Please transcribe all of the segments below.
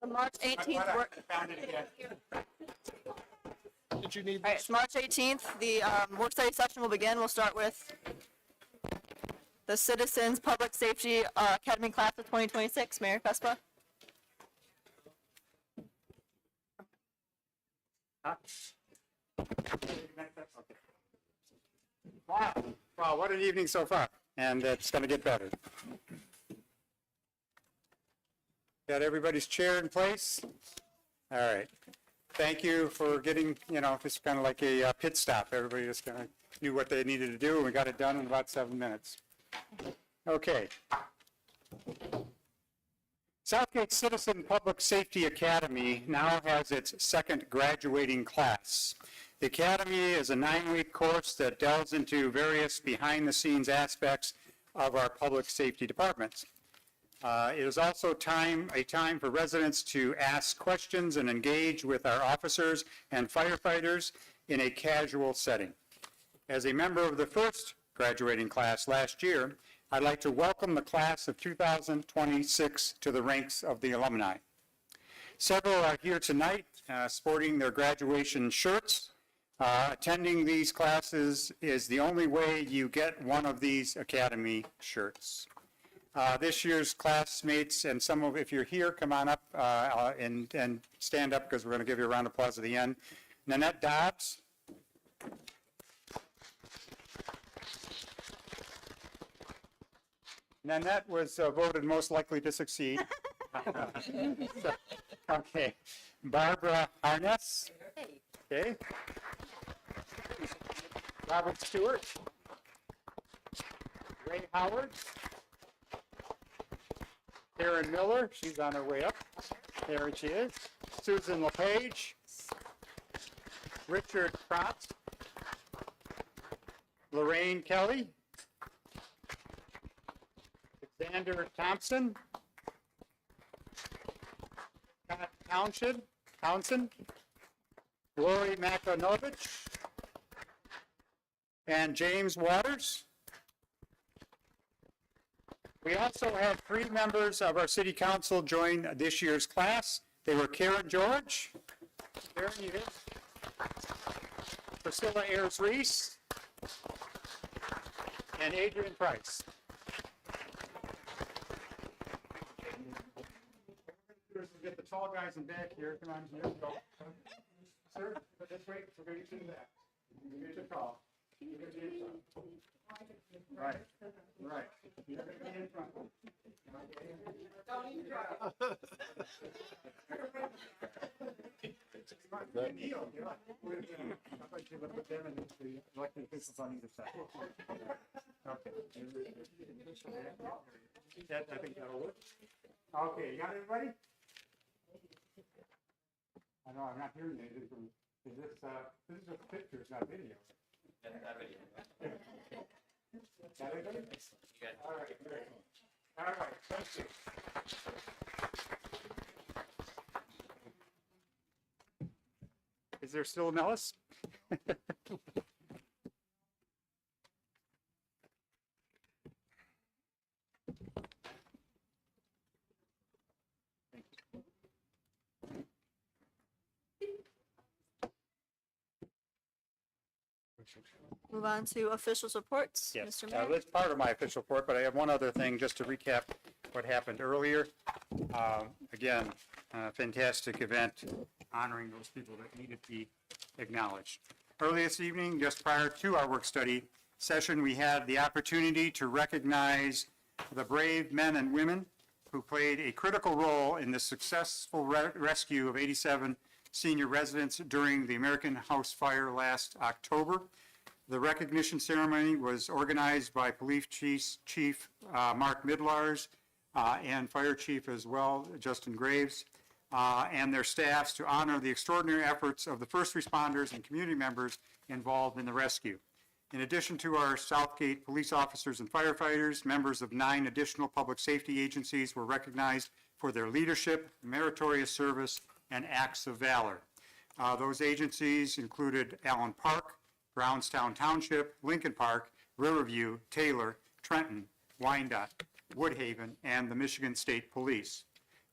The March 18th work. Did you need All right, March 18th, the work study session will begin. We'll start with the Citizens Public Safety Academy class of 2026. Mayor Vespa. Wow, what an evening so far, and it's going to get better. Got everybody's chair in place? All right. Thank you for getting, this is kind of like a pit stop. Everybody just kind of knew what they needed to do, and we got it done in about 7 minutes. Okay. Southgate Citizen Public Safety Academy now has its second graduating class. The Academy is a 9-week course that delves into various behind-the-scenes aspects of our public safety departments. It is also a time for residents to ask questions and engage with our officers and firefighters in a casual setting. As a member of the first graduating class last year, I'd like to welcome the class of 2026 to the ranks of the alumni. Several are here tonight sporting their graduation shirts. Attending these classes is the only way you get one of these Academy shirts. This year's classmates, and if you're here, come on up and stand up because we're going to give you a round of applause at the end. Nanette Dobbs. Nanette was voted most likely to succeed. Okay. Barbara Harness. Okay. Robert Stewart. Ray Howard. Karen Miller, she's on her way up. There she is. Susan LePage. Richard Protz. Lorraine Kelly. Alexander Thompson. Scott Townsend. Lori Makanovich. And James Waters. We also had 3 members of our city council join this year's class. They were Karen George. Karen, you did. Priscilla Ayers-Reese. And Adrian Price. Get the tall guys in back here. Come on, here. Go. Sir, let's wait. We're going to get you back. You get your call. Right. You're going to be in front. Neil, you're like, how about you put them in the elected officials on either side? Okay. I think that'll work. Okay, you got everybody? I know, I'm not hearing you. This is just pictures, not video. Yeah, not video. Got everybody? All right, very cool. All right, thank you. Is there still a Nellis? Move on to officials reports. Yes, Mr. Mayor. that's part of my official report, but I have one other thing just to recap what happened earlier. Again, fantastic event honoring those people that needed to be acknowledged. Early this evening, just prior to our work study session, we had the opportunity to recognize the brave men and women who played a critical role in the successful rescue of 87 senior residents during the American House fire last October. The recognition ceremony was organized by Police Chief Mark Midlars and Fire Chief as well, Justin Graves, and their staffs to honor the extraordinary efforts of the first responders and community members involved in the rescue. In addition to our Southgate police officers and firefighters, members of 9 additional public safety agencies were recognized for their leadership, meritorious service, and acts of valor. Those agencies included Allen Park, Brownstown Township, Lincoln Park, Riverview, Taylor, Trenton, Wyandotte, Woodhaven, and the Michigan State Police.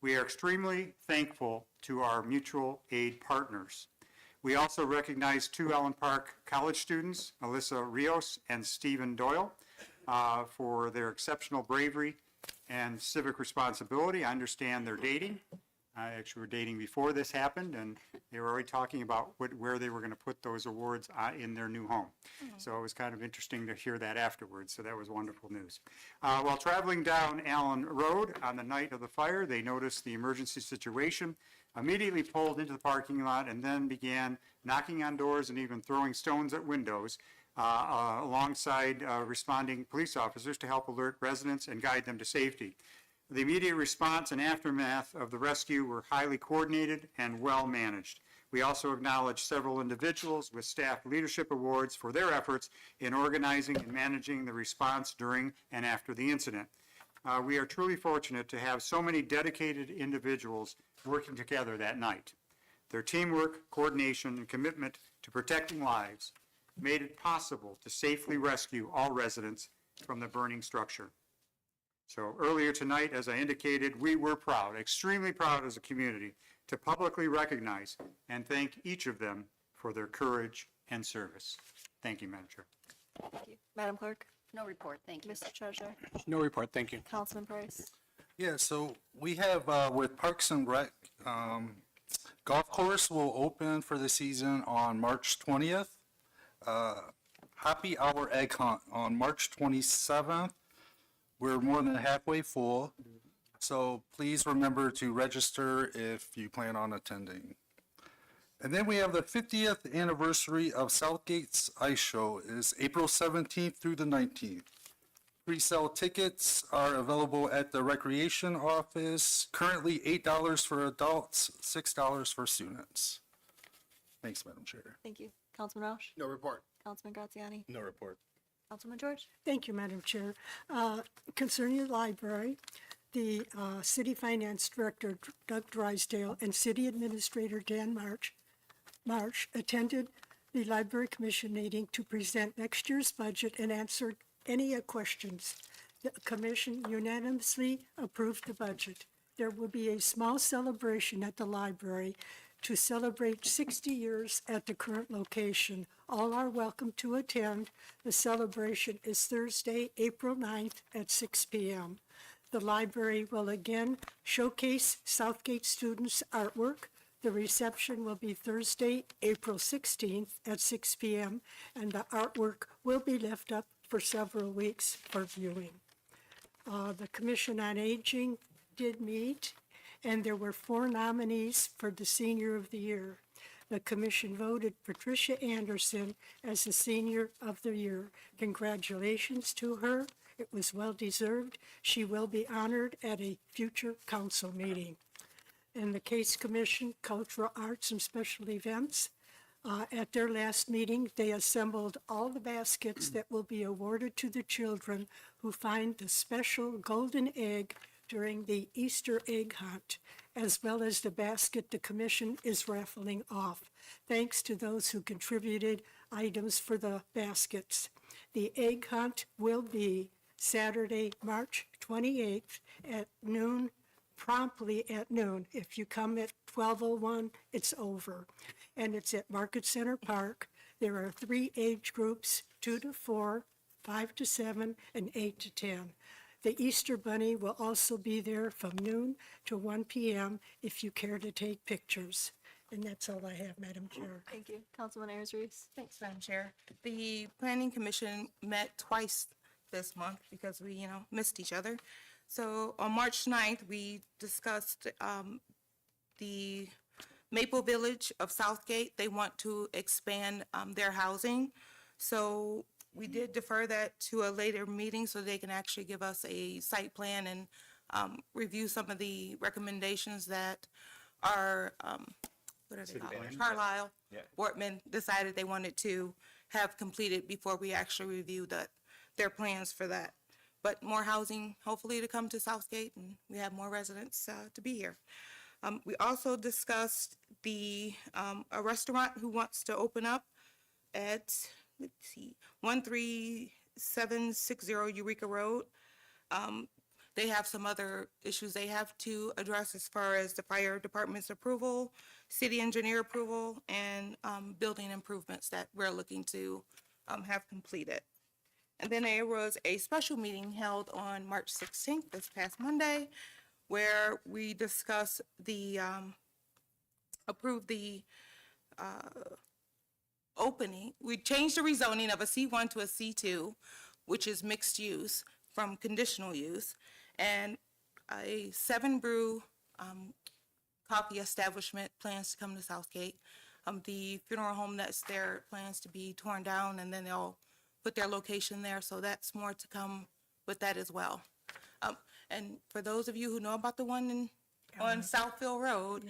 We are extremely thankful to our mutual aid partners. We also recognize two Allen Park College students, Alyssa Rios and Stephen Doyle, for their exceptional bravery and civic responsibility. I understand they're dating. I actually were dating before this happened, and they were already talking about where they were going to put those awards in their new home. So it was kind of interesting to hear that afterwards, so that was wonderful news. While traveling down Allen Road on the night of the fire, they noticed the emergency situation, immediately pulled into the parking lot, and then began knocking on doors and even throwing stones at windows alongside responding police officers to help alert residents and guide them to safety. The immediate response and aftermath of the rescue were highly coordinated and well managed. We also acknowledge several individuals with staff leadership awards for their efforts in organizing and managing the response during and after the incident. We are truly fortunate to have so many dedicated individuals working together that night. Their teamwork, coordination, and commitment to protecting lives made it possible to safely rescue all residents from the burning structure. So earlier tonight, as I indicated, we were proud, extremely proud as a community, to publicly recognize and thank each of them for their courage and service. Thank you, Madam Chair. Thank you. Madam Clerk? No report, thank you. Mr. Treasurer? No report, thank you. Councilman Price? Yeah, so we have with Parks and Rec, golf course will open for the season on March 20th. Happy Hour Egg Hunt on March 27th. We're more than halfway full, so please remember to register if you plan on attending. And then we have the 50th anniversary of Southgate's Ice Show. It is April 17th through the 19th. Pre-sale tickets are available at the Recreation Office, currently $8 for adults, $6 for students. Thanks, Madam Chair. Thank you. Councilman Rausch? No report. Councilman Graziani? No report. Councilman George? Thank you, Madam Chair. Concerning the library, the City Finance Director Doug Drysdale and City Administrator Dan March attended the Library Commission meeting to present next year's budget and answer any questions. The Commission unanimously approved the budget. There will be a small celebration at the library to celebrate 60 years at the current location. All are welcome to attend. The celebration is Thursday, April 9th at 6 p.m. The library will again showcase Southgate students' artwork. The reception will be Thursday, April 16th at 6 p.m., and the artwork will be left up for several weeks for viewing. The Commission on Aging did meet, and there were 4 nominees for the Senior of the Year. The Commission voted Patricia Anderson as the Senior of the Year. Congratulations to her. It was well-deserved. She will be honored at a future council meeting. And the Case Commission, Cultural Arts and Special Events, at their last meeting, they assembled all the baskets that will be awarded to the children who find the special golden egg during the Easter egg hunt, as well as the basket the commission is raffling off. Thanks to those who contributed items for the baskets. The egg hunt will be Saturday, March 28th at noon, promptly at noon. If you come at 12:01, it's over. And it's at Market Center Park. There are 3 age groups, 2 to 4, 5 to 7, and 8 to 10. The Easter Bunny will also be there from noon to 1 p.m. if you care to take pictures. And that's all I have, Madam Chair. Thank you. Councilman Ayers Reese? Thanks, Madam Chair. The Planning Commission met twice this month because we, missed each other. So on March 9th, we discussed the Maple Village of Southgate. They want to expand their housing. So we did defer that to a later meeting so they can actually give us a site plan and review some of the recommendations that our, what are they called? Carlisle, Wortman decided they wanted to have completed before we actually review their plans for that. But more housing, hopefully, to come to Southgate, and we have more residents to be here. We also discussed a restaurant who wants to open up at, 13760 Eureka Road. they have some other issues they have to address as far as the fire department's approval, city engineer approval, and building improvements that we're looking to have completed. And then there was a special meeting held on March 16th, this past Monday, where we discussed approved the opening. We changed the rezoning of a C1 to a C2, which is mixed use from conditional use, and a 7 Brew coffee establishment plans to come to Southgate. The funeral home that's there plans to be torn down, and then they'll put their location there, so that's more to come with that as well. And for those of you who know about the one on Southfield Road,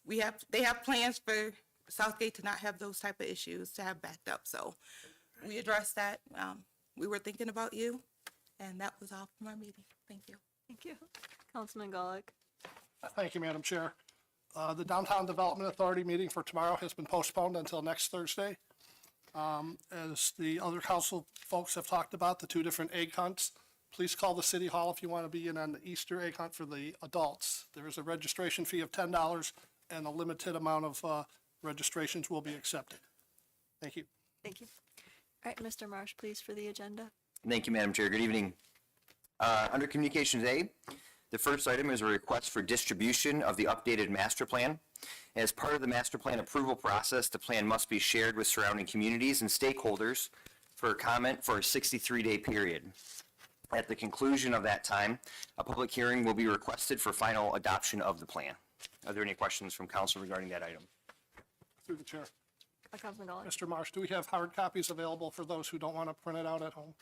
they have plans for Southgate to not have those type of issues, to have backed up, so we addressed that. We were thinking about you, and that was all from our meeting. Thank you. Thank you. Councilman Golick. Thank you, Madam Chair. The Downtown Development Authority meeting for tomorrow has been postponed until next Thursday. As the other council folks have talked about, the 2 different egg hunts, please call the city hall if you want to be in on the Easter egg hunt for the adults. There is a registration fee of $10 and a limited amount of registrations will be accepted. Thank you. Thank you. All right, Mr. Marsh, please, for the agenda. Thank you, Madam Chair. Good evening. Under Communications A, the first item is a request for distribution of the updated master plan. As part of the master plan approval process, the plan must be shared with surrounding communities and stakeholders for comment for a 63-day period. At the conclusion of that time, a public hearing will be requested for final adoption of the plan. Are there any questions from council regarding that item? Through the chair. Councilman Golick. Mr. Marsh, do we have hard copies available for those who don't want to print it out at home?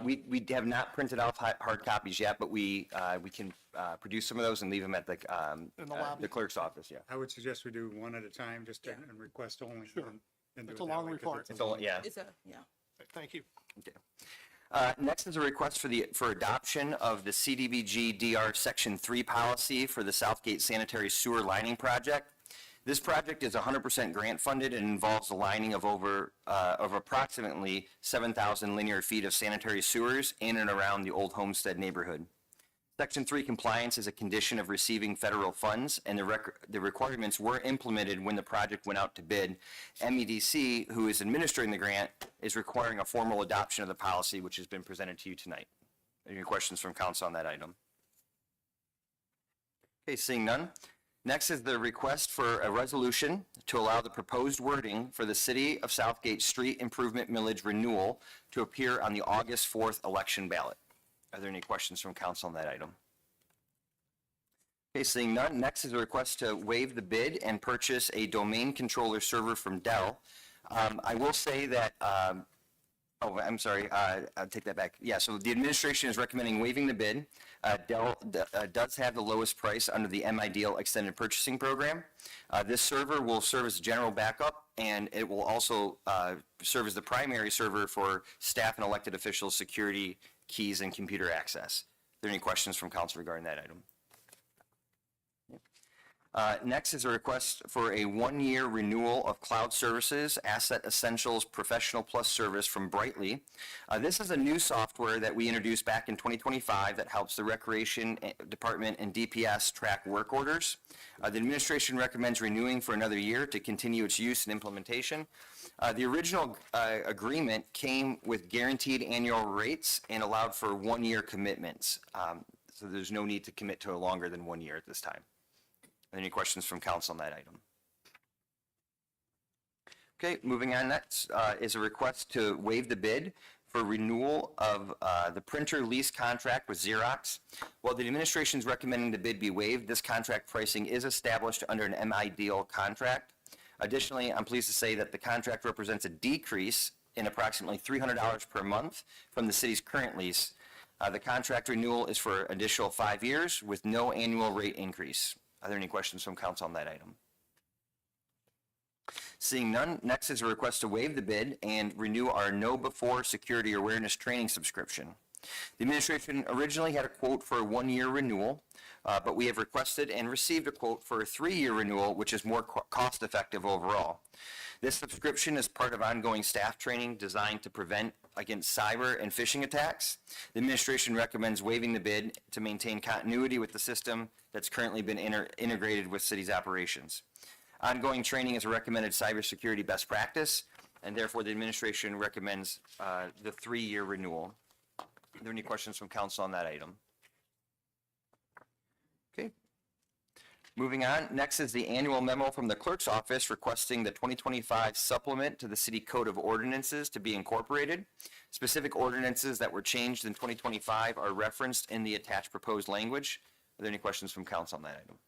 We have not printed out hard copies yet, but we can produce some of those and leave them at In the lobby. the clerk's office, yeah. I would suggest we do one at a time, just and request only. Sure. and do It's it a that long way, 'cause report. It's all, yeah. It's yeah. Thank you. Next is a request for adoption of the CDBG DR Section 3 policy for the Southgate Sanitary Sewer Lining Project. This project is 100% grant funded and involves the lining of approximately 7,000 linear feet of sanitary sewers in and around the Old Homestead neighborhood. Section 3 compliance is a condition of receiving federal funds, and the requirements were implemented when the project went out to bid. MEDC, who is administering the grant, is requiring a formal adoption of the policy, which has been presented to you tonight. Any questions from council on that item? Okay, seeing none. Next is the request for a resolution to allow the proposed wording for the City of Southgate Street Improvement Millage Renewal to appear on the August 4th election ballot. Are there any questions from council on that item? Okay, seeing none. Next is a request to waive the bid and purchase a domain controller server from Dell. I will say that, I'm sorry, I'll take that back. Yeah, so the administration is recommending waiving the bid. Dell does have the lowest price under the MIDeal Extended Purchasing Program. This server will serve as a general backup, and it will also serve as the primary server for staff and elected officials' security keys and computer access. Are there any questions from council regarding that item? Next is a request for a 1-year renewal of cloud services, Asset Essentials Professional Plus service from Brightly. This is a new software that we introduced back in 2025 that helps the Recreation Department and DPS track work orders. The administration recommends renewing for another year to continue its use and implementation. The original agreement came with guaranteed annual rates and allowed for 1-year commitments. So there's no need to commit to longer than 1 year at this time. Any questions from council on that item? Okay, moving on. Next is a request to waive the bid for renewal of the printer lease contract with Xerox. While the administration is recommending the bid be waived, this contract pricing is established under an MIDeal contract. Additionally, I'm pleased to say that the contract represents a decrease in approximately $300 per month from the city's current lease. The contract renewal is for an additional 5 years with no annual rate increase. Are there any questions from council on that item? Seeing none, next is a request to waive the bid and renew our Know Before Security Awareness Training subscription. The administration originally had a quote for a 1-year renewal, but we have requested and received a quote for a 3-year renewal, which is more cost-effective overall. This subscription is part of ongoing staff training designed to prevent against cyber and phishing attacks. The administration recommends waiving the bid to maintain continuity with the system that's currently been integrated with city's operations. Ongoing training is a recommended cybersecurity best practice, and therefore the administration recommends the 3-year renewal. Are there any questions from council on that item? Okay. Moving on, next is the annual memo from the clerk's office requesting the 2025 supplement to the city code of ordinances to be incorporated. Specific ordinances that were changed in 2025 are referenced in the attached proposed language. Are there any questions from council on that item?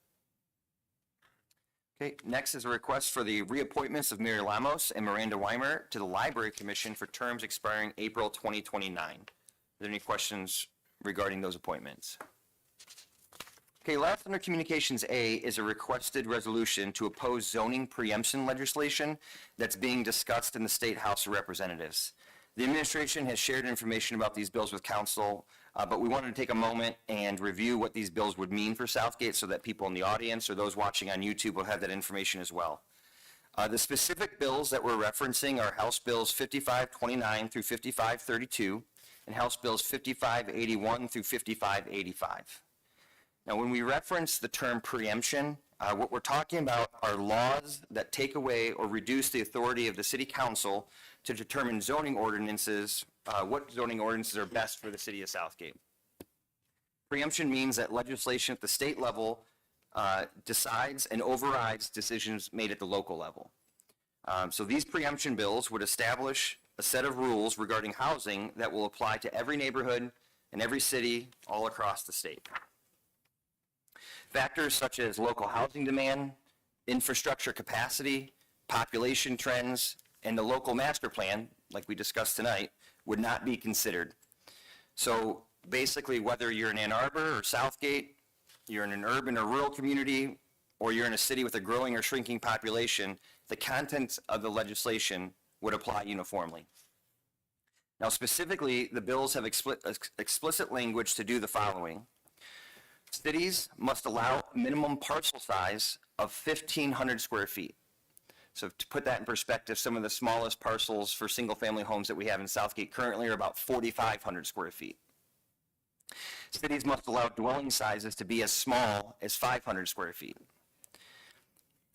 Okay, next is a request for the reappointments of Mary Lamos and Miranda Weimer to the Library Commission for terms expiring April 2029. Are there any questions regarding those appointments? Okay, last under Communications A is a requested resolution to oppose zoning preemption legislation that's being discussed in the State House of Representatives. The administration has shared information about these bills with council, but we wanted to take a moment and review what these bills would mean for Southgate so that people in the audience or those watching on YouTube will have that information as well. The specific bills that we're referencing are House Bills 5529 through 5532 and House Bills 5581 through 5585. Now, when we reference the term preemption, what we're talking about are laws that take away or reduce the authority of the city council to determine zoning ordinances, what zoning ordinances are best for the city of Southgate. Preemption means that legislation at the state level decides and overrides decisions made at the local level. So these preemption bills would establish a set of rules regarding housing that will apply to every neighborhood and every city all across the state. Factors such as local housing demand, infrastructure capacity, population trends, and the local master plan, like we discussed tonight, would not be considered. So basically, whether you're in Ann Arbor or Southgate, you're in an urban or rural community, or you're in a city with a growing or shrinking population, the contents of the legislation would apply uniformly. Now, specifically, the bills have explicit language to do the following. Cities must allow minimum parcel size of 1,500 square feet. So to put that in perspective, some of the smallest parcels for single-family homes that we have in Southgate currently are about 4,500 square feet. Cities must allow dwelling sizes to be as small as 500 square feet.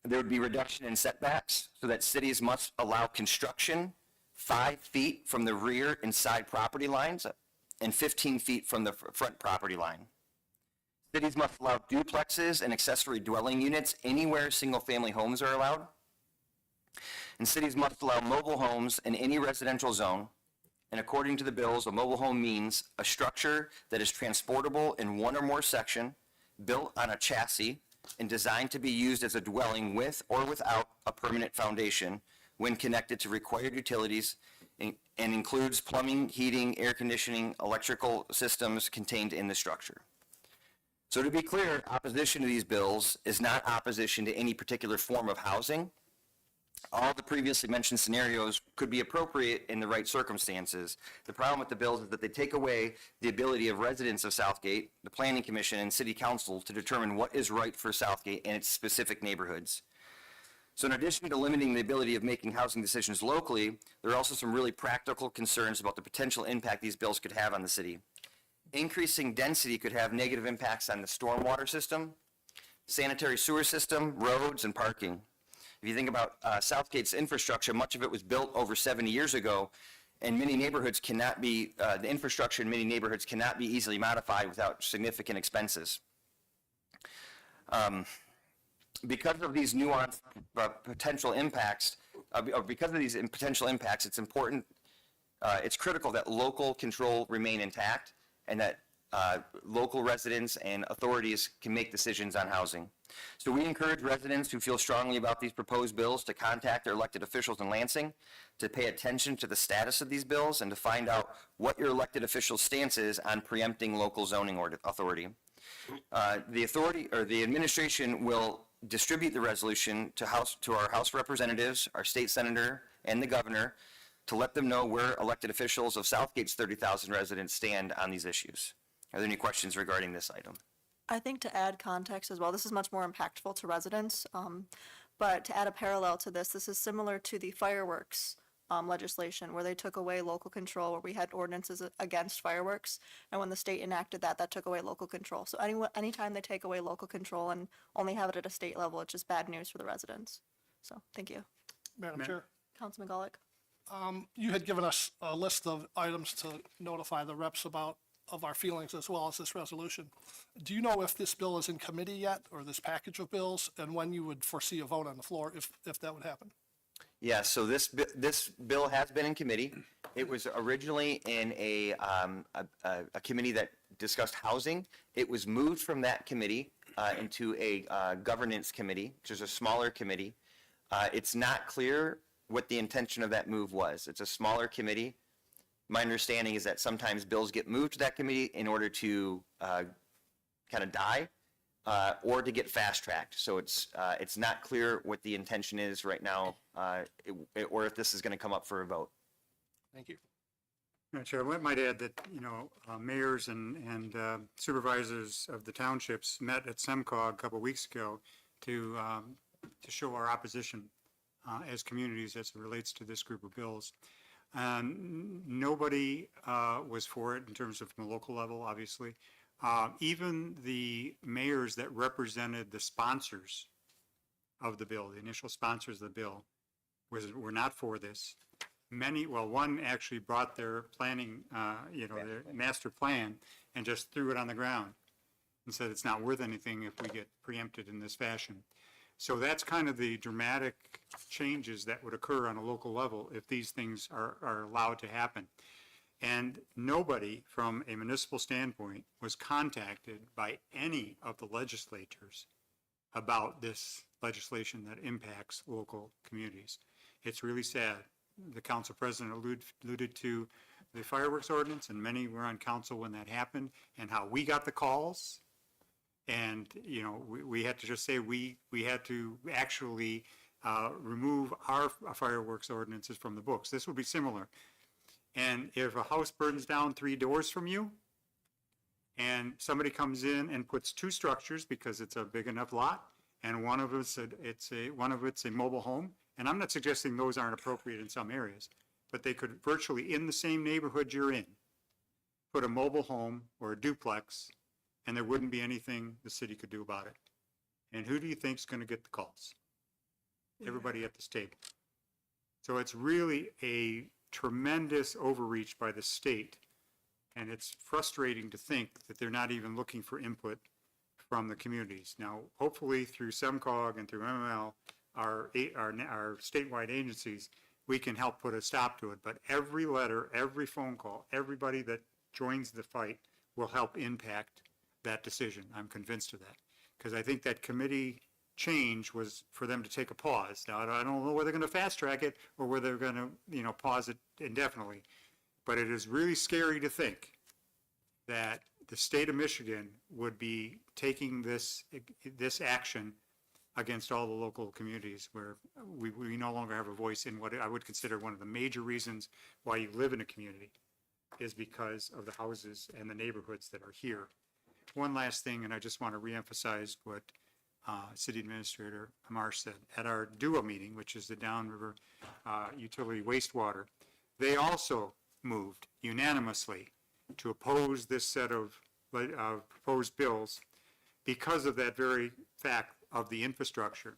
There would be reduction in setbacks so that cities must allow construction 5 feet from the rear and side property lines and 15 feet from the front property line. Cities must allow duplexes and accessory dwelling units anywhere single-family homes are allowed. And cities must allow mobile homes in any residential zone. And according to the bills, a mobile home means a structure that is transportable in one or more section, built on a chassis, and designed to be used as a dwelling with or without a permanent foundation when connected to required utilities and includes plumbing, heating, air conditioning, electrical systems contained in the structure. So to be clear, opposition to these bills is not opposition to any particular form of housing. All the previously mentioned scenarios could be appropriate in the right circumstances. The problem with the bills is that they take away the ability of residents of Southgate, the Planning Commission, and City Council to determine what is right for Southgate and its specific neighborhoods. So in addition to limiting the ability of making housing decisions locally, there are also some really practical concerns about the potential impact these bills could have on the city. Increasing density could have negative impacts on the stormwater system, sanitary sewer system, roads, and parking. If you think about Southgate's infrastructure, much of it was built over 70 years ago, and many neighborhoods cannot be, the infrastructure in many neighborhoods cannot be easily modified without significant expenses. Because of these nuanced potential impacts, it's important, it's critical that local control remain intact and that local residents and authorities can make decisions on housing. So we encourage residents who feel strongly about these proposed bills to contact their elected officials in Lansing, to pay attention to the status of these bills, and to find out what your elected official's stance is on preempting local zoning authority. The administration will distribute the resolution to our House representatives, our state senator, and the governor to let them know where elected officials of Southgate's 30,000 residents stand on these issues. Are there any questions regarding this item? I think to add context as well, this is much more impactful to residents, but to add a parallel to this, this is similar to the fireworks legislation where they took away local control, where we had ordinances against fireworks, and when the state enacted that, that took away local control. So anytime they take away local control and only have it at a state level, it's just bad news for the residents. So, thank you. Madam Chair, Councilman Gulick? you had given us a list of items to notify the reps about, of our feelings as well as this resolution. Do you know if this bill is in committee yet, or this package of bills, and when you would foresee a vote on the floor, if that would happen? Yeah, so this bill has been in committee. It was originally in a committee that discussed housing. It was moved from that committee into a governance committee, which is a smaller committee. It's not clear what the intention of that move was. It's a smaller committee. My understanding is that sometimes bills get moved to that committee in order to kind of die or to get fast-tracked. So it's not clear what the intention is right now or if this is going to come up for a vote. Thank you. Madam Chair, I might add that, mayors and supervisors of the townships met at SEMCOG a couple of weeks ago to show our opposition as communities as it relates to this group of bills. Nobody was for it in terms of from the local level, obviously. Even the mayors that represented the sponsors of the bill, the initial sponsors of the bill, were not for this. One actually brought their planning, their master plan and just threw it on the ground and said it's not worth anything if we get preempted in this fashion. So that's kind of the dramatic changes that would occur on a local level if these things are allowed to happen. And nobody from a municipal standpoint was contacted by any of the legislators about this legislation that impacts local communities. It's really sad. The council president alluded to the fireworks ordinance, and many were on council when that happened, and how we got the calls. And, we had to just say we had to actually remove our fireworks ordinances from the books. This would be similar. And if a house burns down 3 doors from you, and somebody comes in and puts 2 structures because it's a big enough lot, and one of it's a mobile home, and I'm not suggesting those aren't appropriate in some areas, but they could virtually in the same neighborhood you're in, put a mobile home or a duplex, and there wouldn't be anything the city could do about it. And who do you think's going to get the calls? Everybody at this table. So it's really a tremendous overreach by the state, and it's frustrating to think that they're not even looking for input from the communities. Now, hopefully through SEMCOG and through MML, our statewide agencies, we can help put a stop to it. But every letter, every phone call, everybody that joins the fight will help impact that decision. I'm convinced of that. Because I think that committee change was for them to take a pause. Now, I don't know whether they're going to fast track it or whether they're going to, pause it indefinitely. But it is really scary to think that the state of Michigan would be taking this action against all the local communities where we no longer have a voice in what I would consider one of the major reasons why you live in a community is because of the houses and the neighborhoods that are here. One last thing, and I just want to reemphasize what City Administrator Marsh said. At our DUA meeting, which is the Downriver Utility Wastewater, they also moved unanimously to oppose this set of proposed bills because of that very fact of the infrastructure.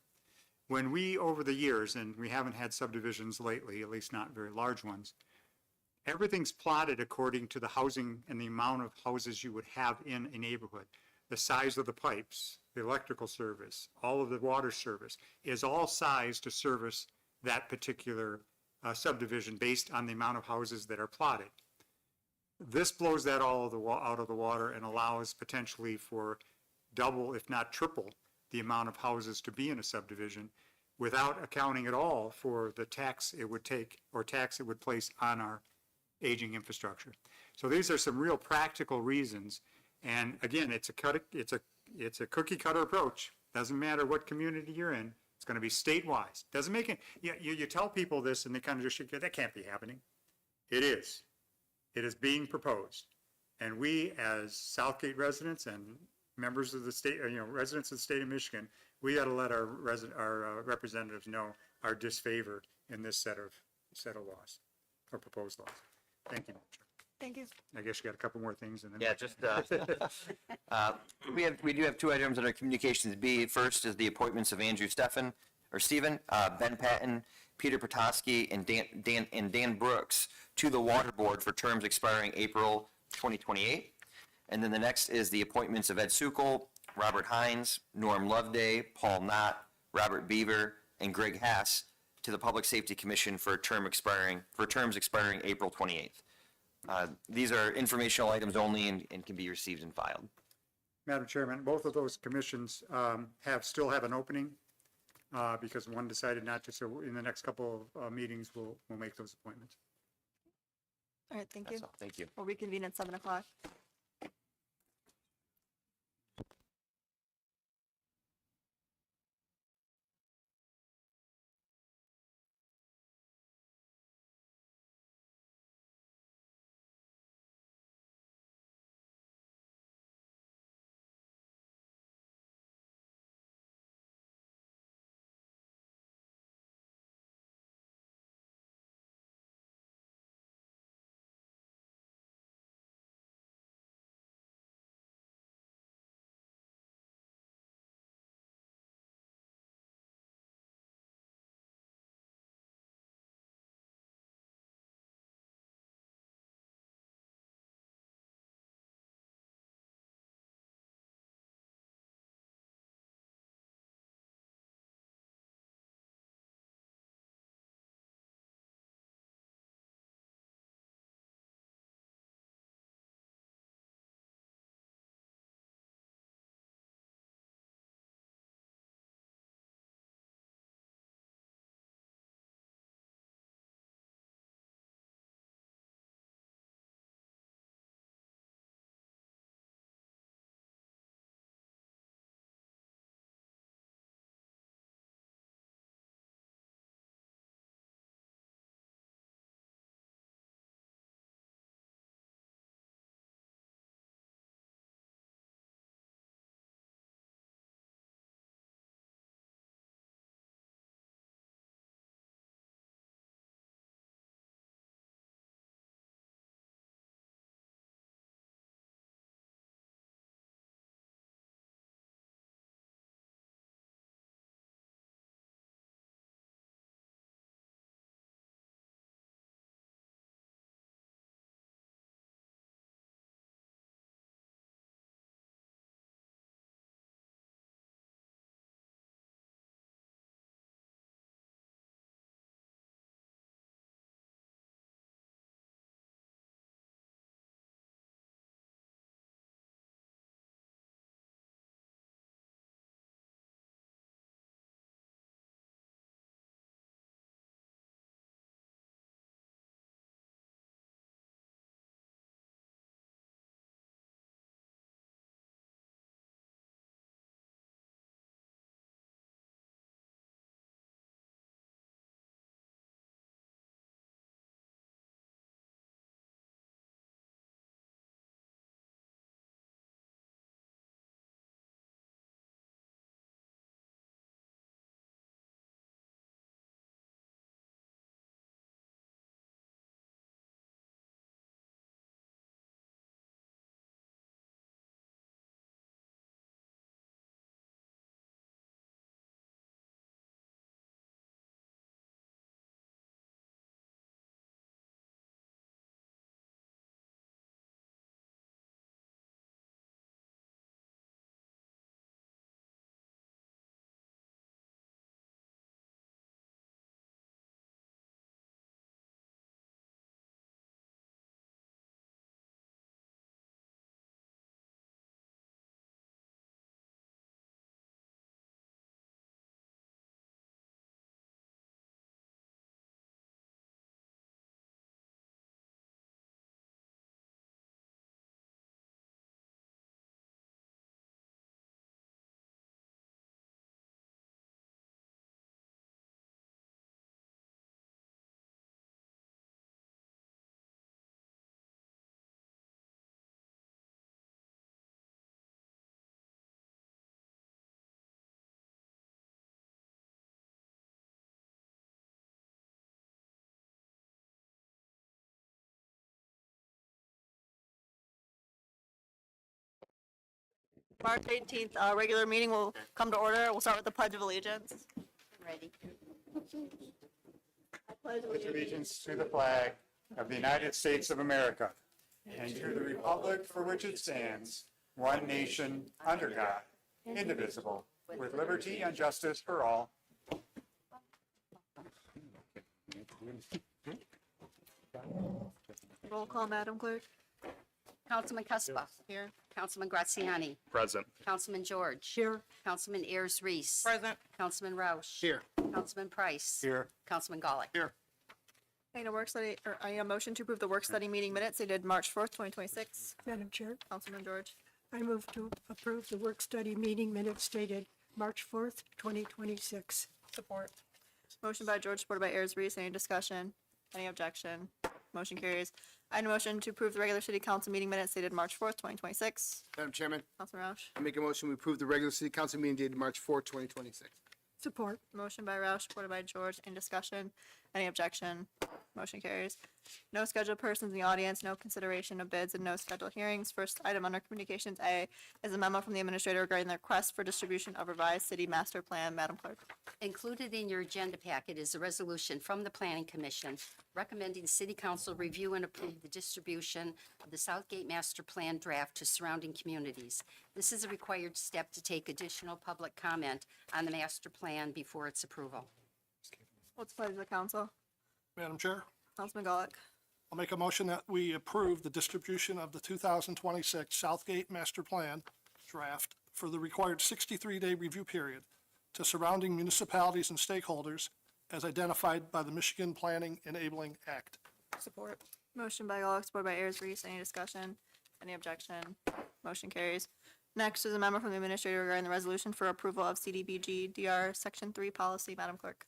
When we, over the years, and we haven't had subdivisions lately, at least not very large ones, everything's plotted according to the housing and the amount of houses you would have in a neighborhood. The size of the pipes, the electrical service, all of the water service is all sized to service that particular subdivision based on the amount of houses that are plotted. This blows that all out of the water and allows potentially for double, if not triple, the amount of houses to be in a subdivision without accounting at all for the tax it would take or tax it would place on our aging infrastructure. So these are some real practical reasons. And again, it's a cookie cutter approach. Doesn't matter what community you're in. It's gonna be statewide. Doesn't make it, you tell people this and they kind of just shake, that can't be happening. It is. It is being proposed. And we, as Southgate residents and members of the state, residents of the state of Michigan, we gotta let our representatives know our disfavor in this set of laws, or proposed laws. Thank you, Madam Chair. Thank you. I guess you got a couple more things and then. Yeah, just, we do have two items under communications B. First is the appointments of Andrew Stephen, Ben Patton, Peter Potosky, and Dan Brooks to the Water Board for terms expiring April 2028. And then the next is the appointments of Ed Sukol, Robert Hines, Norm Loveday, Paul Knott, Robert Beaver, and Greg Hass to the Public Safety Commission for terms expiring April 28th. These are informational items only and can be received and filed. Madam Chairman, both of those commissions still have an opening because one decided not to, so in the next couple of meetings, we'll make those appointments. All right, thank you. That's all. Thank you. We'll reconvene at 7:00. March 18th, regular meeting will come to order. We'll start with the Pledge of Allegiance. Ready. Pledge allegiance to the flag of the United States of America and to the republic for which it stands, one nation, under God, indivisible, with liberty and justice for all. Roll call, Madam Clerk. Councilman Cuspa. Here. Councilman Graziani. Present. Councilman George. Here. Councilman Ayers Reese. Present. Councilman Roush. Here. Councilman Price. Here. Councilman Gullett. Here. I need a work study, or I need a motion to approve the work study meeting minutes dated March 4th, 2026. Madam Chair, Councilman George. I move to approve the work-study meeting minutes dated March 4th, 2026. Support. Motion by George, supported by Ayers Reese. Any discussion? Any objection? Motion carries. I need a motion to approve the regular city council meeting minutes dated March 4th, 2026. Madam Chairman, Councilman Roush. I make a motion we approve the regular city council meeting dated March 4, 2026. Support. Motion by Roush, supported by George. Any discussion? Any objection? Motion carries. No scheduled persons in the audience, no consideration of bids, and no scheduled hearings. First item under Communications A is a memo from the administrator regarding the request for distribution of revised city master plan. Madam Clerk. Included in your agenda packet is a resolution from the Planning Commission recommending City Council review and approve the distribution of the Southgate Master Plan draft to surrounding communities. This is a required step to take additional public comment on the master plan before its approval. What's the pleasure of the council? Madam Chair, Councilman Gullett. I'll make a motion that we approve the distribution of the 2026 Southgate Master Plan draft for the required 63-day review period to surrounding municipalities and stakeholders as identified by the Michigan Planning Enabling Act. Support. Motion by Gullett, supported by Ayers Reese. Any discussion? Any objection? Motion carries. Next is a memo from the administrator regarding the resolution for approval of CDBG DR Section 3 policy. Madam Clerk.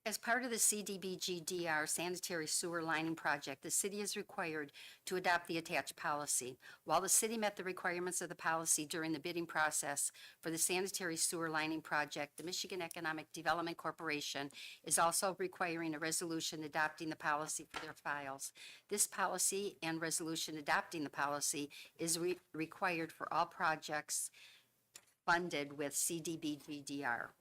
As part of the CDBG-DR sanitary sewer lining project, the city is required to adopt the attached policy. While the city met the requirements of the policy during the bidding process for the sanitary sewer lining project, the Michigan Economic Development Corporation is also requiring a resolution adopting the policy for their files. This policy and resolution adopting the policy is required for all projects funded with CDBG-DR.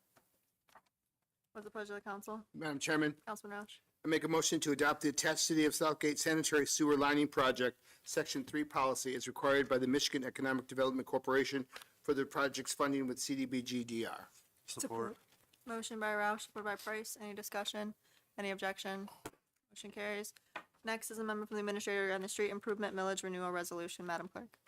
What's the pleasure of the council? Madam Chairman, Councilman Roush. I make a motion to adopt the attached City of Southgate sanitary sewer lining project, Section 3 policy as required by the Michigan Economic Development Corporation for the project's funding with CDBG-DR. Support. Motion by Roush, supported by Price. Any discussion? Any objection? Motion carries. Next is a member from the administrator on the street improvement millage renewal resolution. Madam Clerk.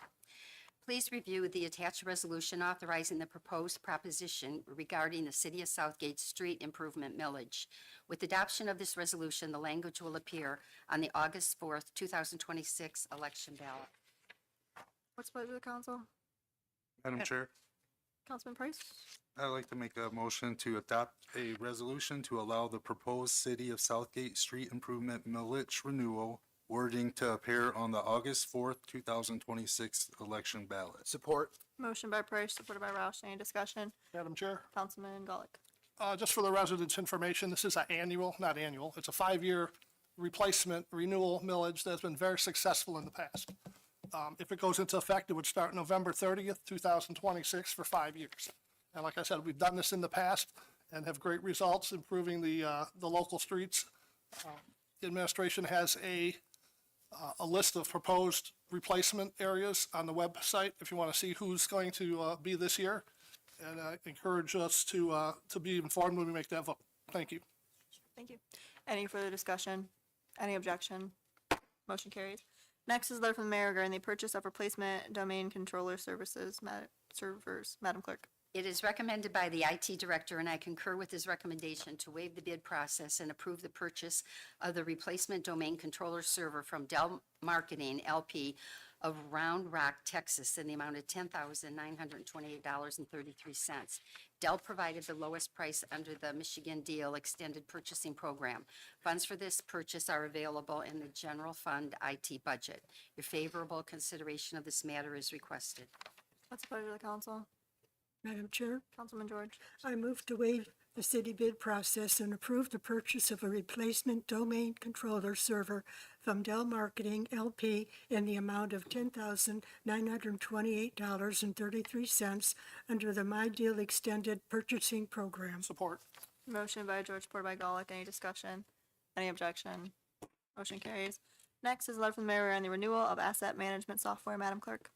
Please review the attached resolution authorizing the proposed proposition regarding the City of Southgate street improvement millage. With adoption of this resolution, the language will appear on the August 4th, 2026 election ballot. What's the pleasure of the council? Madam Chair, Councilman Price. I'd like to make a motion to adopt a resolution to allow the proposed City of Southgate street improvement millage renewal wording to appear on the August 4th, 2026 election ballot. Support. Motion by Price, supported by Roush. Any discussion? Madam Chair, Councilman Gullett. just for the residents' information, this is not annual, it's a 5-year replacement renewal millage that's been very successful in the past. If it goes into effect, it would start November 30th, 2026 for 5 years. And like I said, we've done this in the past and have great results improving the local streets. The administration has a list of proposed replacement areas on the website if you want to see who's going to be this year. And I encourage us to be informed when we make that vote. Thank you. Thank you. Any further discussion? Any objection? Motion carries. Next is a letter from the mayor regarding the purchase of replacement domain controller services, servers. Madam Clerk. It is recommended by the IT director, and I concur with his recommendation to waive the bid process and approve the purchase of the replacement domain controller server from Dell Marketing LP of Round Rock, Texas, in the amount of $10,928.33. Dell provided the lowest price under the Michigan Deal Extended Purchasing Program. Funds for this purchase are available in the general fund IT budget. Your favorable consideration of this matter is requested. What's the pleasure of the council? Madam Chair, Councilman George. I move to waive the city bid process and approve the purchase of a replacement domain controller server from Dell Marketing LP in the amount of $10,928.33 under the My Deal Extended Purchasing Program. Support. Motion by George, supported by Golick. Any discussion? Any objection? Motion carries. Next is a letter from the mayor regarding the renewal of asset management software. Madam Clerk.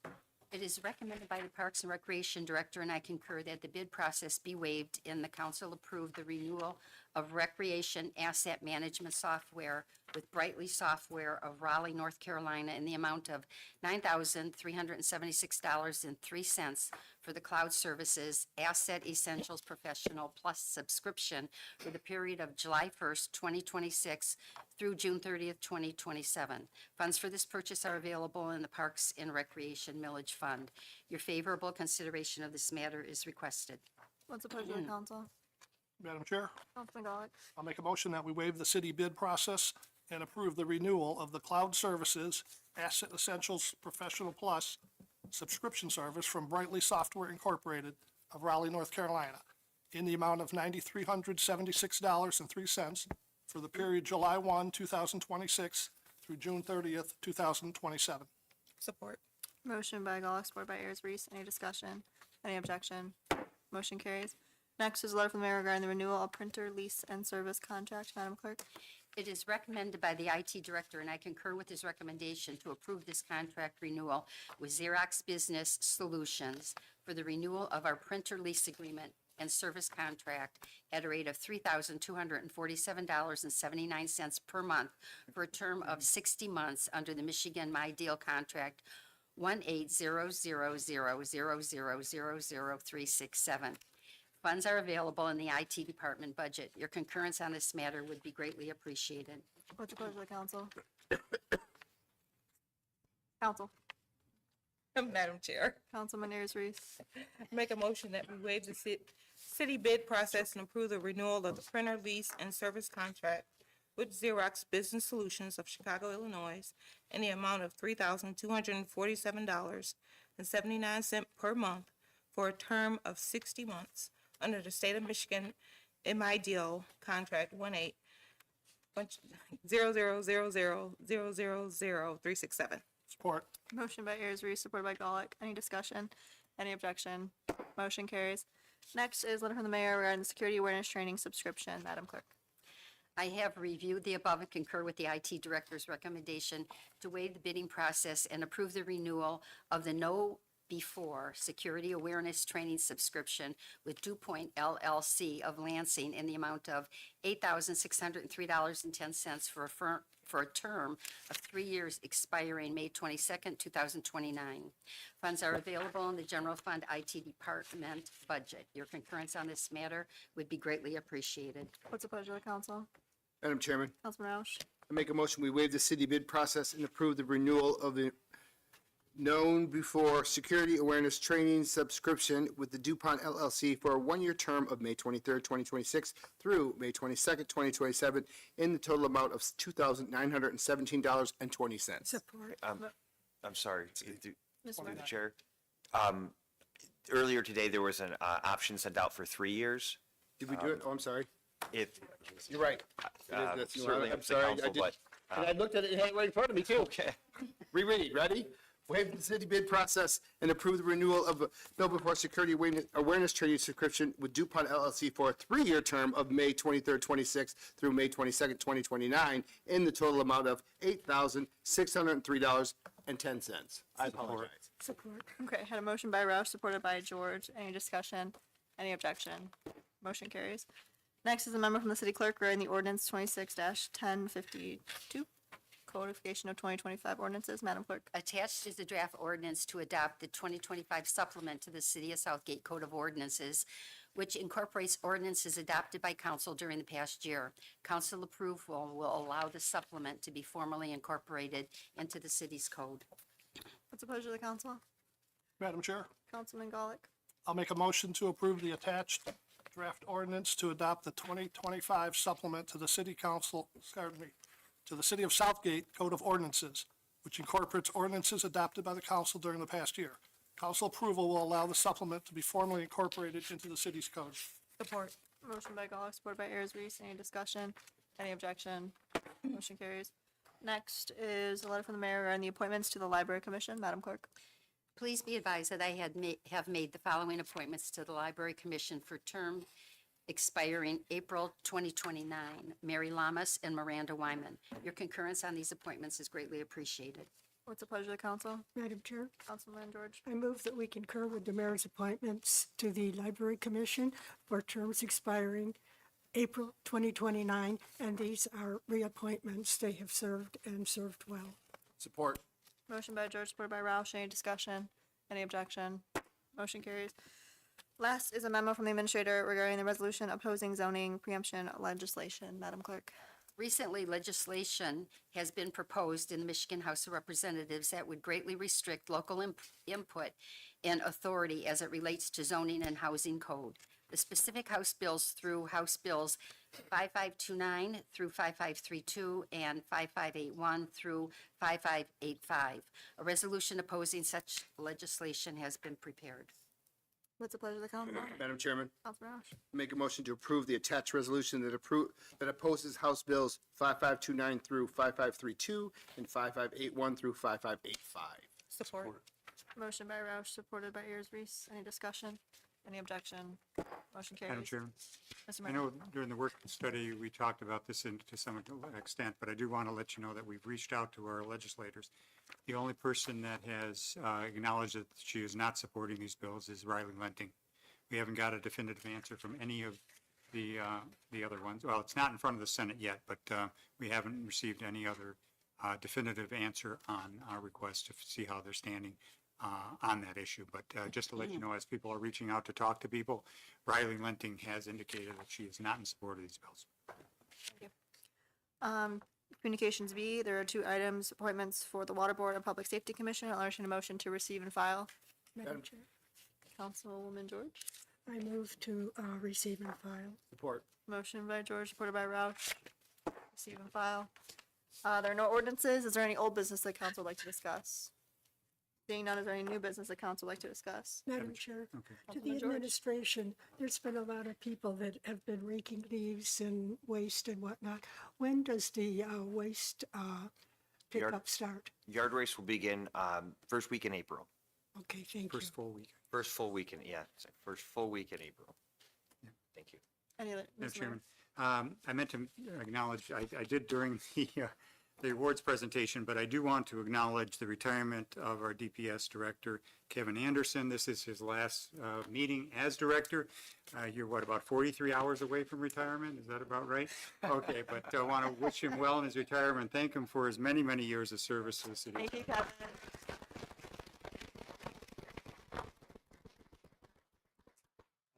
It is recommended by the Parks and Recreation Director, and I concur, that the bid process be waived and the council approve the renewal of recreation asset management software with Brightly Software of Raleigh, North Carolina, in the amount of $9,376.03 for the Cloud Services Asset Essentials Professional Plus subscription for the period of July 1st, 2026 through June 30th, 2027. Funds for this purchase are available in the Parks and Recreation Millage Fund. Your favorable consideration of this matter is requested. What's the pleasure of the council? Madam Chair, Councilman Golick. I'll make a motion that we waive the city bid process and approve the renewal of the Cloud Services Asset Essentials Professional Plus subscription service from Brightly Software Incorporated of Raleigh, North Carolina, in the amount of $9,376.03 for the period July 1, 2026 through June 30th, 2027. Support. Motion by Golick, supported by Ayers Reese. Any discussion? Any objection? Motion carries. Next is a letter from the mayor regarding the renewal of printer lease and service contract. Madam Clerk. It is recommended by the IT Director, and I concur with his recommendation to approve this contract renewal with Xerox Business Solutions for the renewal of our printer lease agreement and service contract at a rate of $3,247.79 per month for a term of 60 months under the Michigan My Deal contract 1800000000367. Funds are available in the IT department budget. Your concurrence on this matter would be greatly appreciated. What's the pleasure of the council? Council. Madam Chair, Councilman Ayers Reese. make a motion that we waive the city bid process and approve the renewal of the printer lease and service contract with Xerox Business Solutions of Chicago, Illinois, in the amount of $3,247.79 per month for a term of 60 months under the state of Michigan MI Deal contract 18000000367. Support. Motion by Ayers Reese, supported by Golick. Any discussion? Any objection? Motion carries. Next is a letter from the mayor regarding the security awareness training subscription. Madam Clerk. I have reviewed the above and concur with the IT Director's recommendation to waive the bidding process and approve the renewal of the Know Before Security Awareness Training subscription with DuPont LLC of Lansing in the amount of $8,603.10 for a term of 3 years expiring May 22nd, 2029. Funds are available in the General Fund IT Department budget. Your concurrence on this matter would be greatly appreciated. What's the pleasure of the council? Madam Chairman, Councilman Roush. I make a motion, we waive the city bid process and approve the renewal of the known before security awareness training subscription with the DuPont LLC for a one-year term of May 23rd, 2026 through May 22nd, 2027 in the total amount of $2,917.20. Support. I'm sorry, through the chair. Earlier today, there was an option sent out for 3 years. Did we do it? Oh, I'm sorry. If, You're right. It is. certainly I'm up to the sorry. I council, did. but, And I looked at it, it had it right in front of me too. okay. Reread, ready? Waive the city bid process and approve the renewal of a Know Before Security Awareness Training subscription with DuPont LLC for a 3-year term of May 23rd, 26th through May 22nd, 2029 in the total amount of $8,603.10. I apologize. Support. Okay, had a motion by Roush, supported by George. Any discussion? Any objection? Motion carries. Next is a member from the city clerk regarding the ordinance 26-1052, codification of 2025 ordinances. Madam Clerk. Attached is the draft ordinance to adopt the 2025 supplement to the City of Southgate Code of Ordinances, which incorporates ordinances adopted by council during the past year. Council approval will allow the supplement to be formally incorporated into the city's code. What's the pleasure of the council? Madam Chair, Councilman Golick. I'll make a motion to approve the attached draft ordinance to adopt the 2025 supplement to the city council, to the City of Southgate Code of Ordinances, which incorporates ordinances adopted by the council during the past year. Council approval will allow the supplement to be formally incorporated into the city's code. Support. Motion by Golick, supported by Ayers Reese. Any discussion? Any objection? Motion carries. Next is a letter from the mayor regarding the appointments to the Library Commission. Madam Clerk. Please be advised that I have made the following appointments to the Library Commission for term expiring April 2029. Mary Lamas and Miranda Wyman. Your concurrence on these appointments is greatly appreciated. What's the pleasure of the council? Madam Chair, Councilman George. I move that we concur with the mayor's appointments to the Library Commission for terms expiring April 2029, and these are reappointments. They have served and served well. Support. Motion by George, supported by Roush. Any discussion? Any objection? Motion carries. Last is a memo from the administrator regarding the resolution opposing zoning preemption legislation. Madam Clerk. Recently, legislation has been proposed in the Michigan House of Representatives that would greatly restrict local input and authority as it relates to zoning and housing code. The specific House bills through House Bills 5529 through 5532 and 5581 through 5585. A resolution opposing such legislation has been prepared. What's the pleasure of the council? Madam Chairman, Councilman Roush. make a motion to approve the attached resolution that opposes House Bills 5529 through 5532 and 5581 through 5585. Support. Motion by Roush, supported by Ayers Reese. Any discussion? Any objection? Motion carries. Madam Chairman, Mr. I Mayor. know during the work study, we talked about this to some extent, but I do want to let you know that we've reached out to our legislators. The only person that has acknowledged that she is not supporting these bills is Riley Lenting. We haven't got a definitive answer from any of the other ones. Well, it's not in front of the Senate yet, but we haven't received any other definitive answer on our request to see how they're standing on that issue. But just to let you know, as people are reaching out to talk to people, Riley Lenting has indicated that she is not in support of these bills. Communications B, there are 2 items, appointments for the Water Board and Public Safety Commission. I'll entertain a motion to receive and file. Madam Chair, Councilwoman George. I move to receive and file. Support. Motion by George, supported by Roush. Receive and file. There are no ordinances. Is there any old business that council would like to discuss? Seeing none, is there any new business that council would like to discuss? Madam Chair, to Councilman the George. administration, there's been a lot of people that have been raking leaves and waste and whatnot. When does the waste pickup start? Yard race will begin first week in April. Okay, thank you. First full week. First full week in, yeah, it's like first full week in April. Thank you. Any other? Madam Mr. Mayor? Chairman, I meant to acknowledge, I did during the awards presentation, but I do want to acknowledge the retirement of our DPS director, Kevin Anderson. This is his last meeting as director. You're what, about 43 hours away from retirement? Is that about right? Okay, but I want to wish him well in his retirement. Thank him for his many, many years of service to the city. Thank you, Kevin.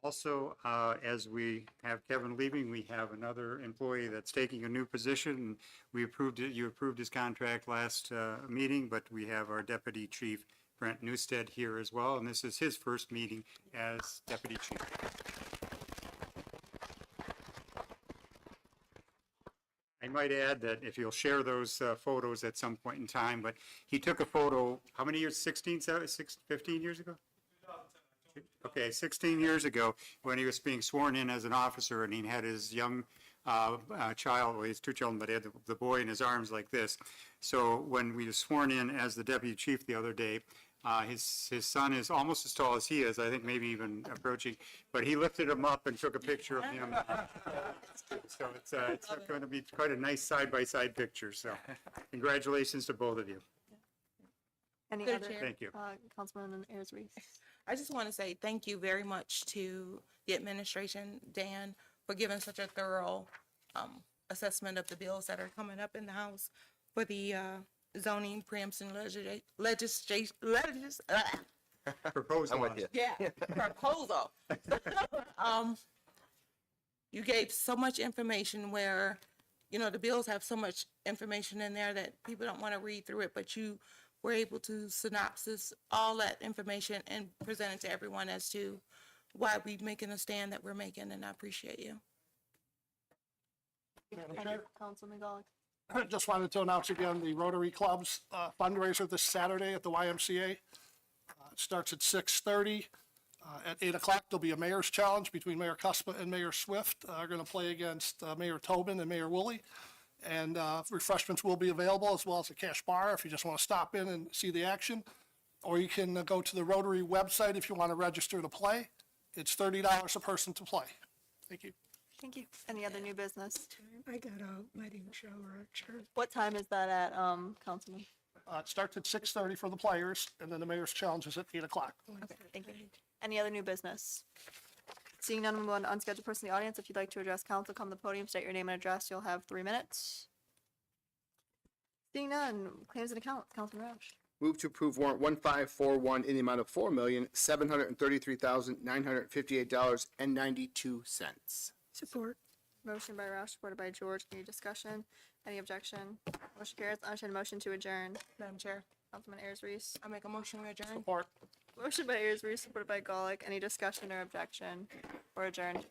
Also, as we have Kevin leaving, we have another employee that's taking a new position. And we approved it, you approved his contract last meeting, but we have our Deputy Chief, Brent Newstead, here as well. And this is his first meeting as Deputy Chief. I might add that if you'll share those photos at some point in time, but he took a photo, how many years, 15 years ago? Okay, 16 years ago, when he was being sworn in as an officer, and he had his young child, well, he has 2 children, but he had the boy in his arms like this. So when we were sworn in as the deputy chief the other day, his son is almost as tall as he is, I think maybe even approaching, but he lifted him up and took a picture of him. So it's going to be quite a nice side-by-side picture, so congratulations to both of you. Any Through other? Chair. Thank you. Councilman Ayers Reese. I just want to say thank you very much to the administration, Dan, for giving such a thorough assessment of the bills that are coming up in the House for the zoning preemption legislation. Proposed I'm with laws. you. Yeah, proposal. You gave so much information where, you know, the bills have so much information in there that people don't want to read through it, but you were able to synopsis all that information and present it to everyone as to why we're making the stand that we're making, and I appreciate you. Councilman Golick. Just wanted to announce again the Rotary Club's fundraiser this Saturday at the YMCA. It starts at 6:30. At 8 o'clock, there'll be a mayor's challenge between Mayor Cuspa and Mayor Swift. Are going to play against Mayor Tobin and Mayor Woolley. And refreshments will be available as well as a cash bar if you just want to stop in and see the action. Or you can go to the Rotary website if you want to register to play. It's $30 a person to play. Thank you. Thank you. Any other new business? I got a wedding shower at church. What time is that at, Councilman? It starts at 6:30 for the players, and then the mayor's challenge is at 8 o'clock. Okay, thank you. Any other new business? Seeing none, we'll move on to unscheduled person in the audience. If you'd like to address council, come to the podium, state your name and address. You'll have 3 minutes. Seeing none, claims and accounts, Councilman Roush. Move to approve warrant 1541 in the amount of $4,733,958.92. Support. Motion by Roush, supported by George. Any discussion? Any objection? Motion carries. I entertain a motion to adjourn. Madam Chair, Councilman Ayers Reese. I make a motion to adjourn. Support. Motion by Ayers Reese, supported by Golick. Any discussion or objection? Or adjourned?